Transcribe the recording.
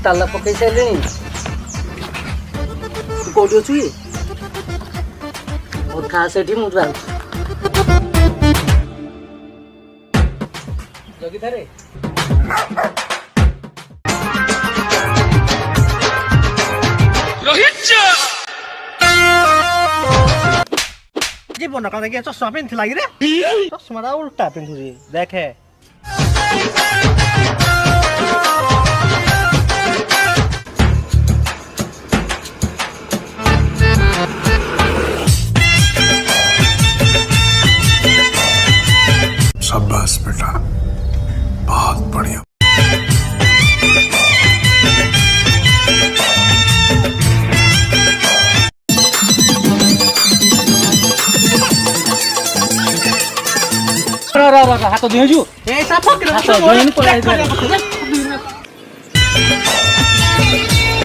ତାଲା ପକେଇ ସାରିଲେଣି। ତୁ କୋଉଠି ଅଛୁ କି? ମୋ ଖା ସେଠି ମୁଁ ଯାଉଛି। ଜଗିଥାରେ জীবন কাল থেকে চশমা পিন্ধি লাগি রে চশমাটা উল্টা পিন্ধুছি দেখে शाबाश बेटा बहुत बढ़िया। ହାତ ଧୋଇଛୁ ଏ ସାପ ହାତ ଧୋଇନି ପଳାଇ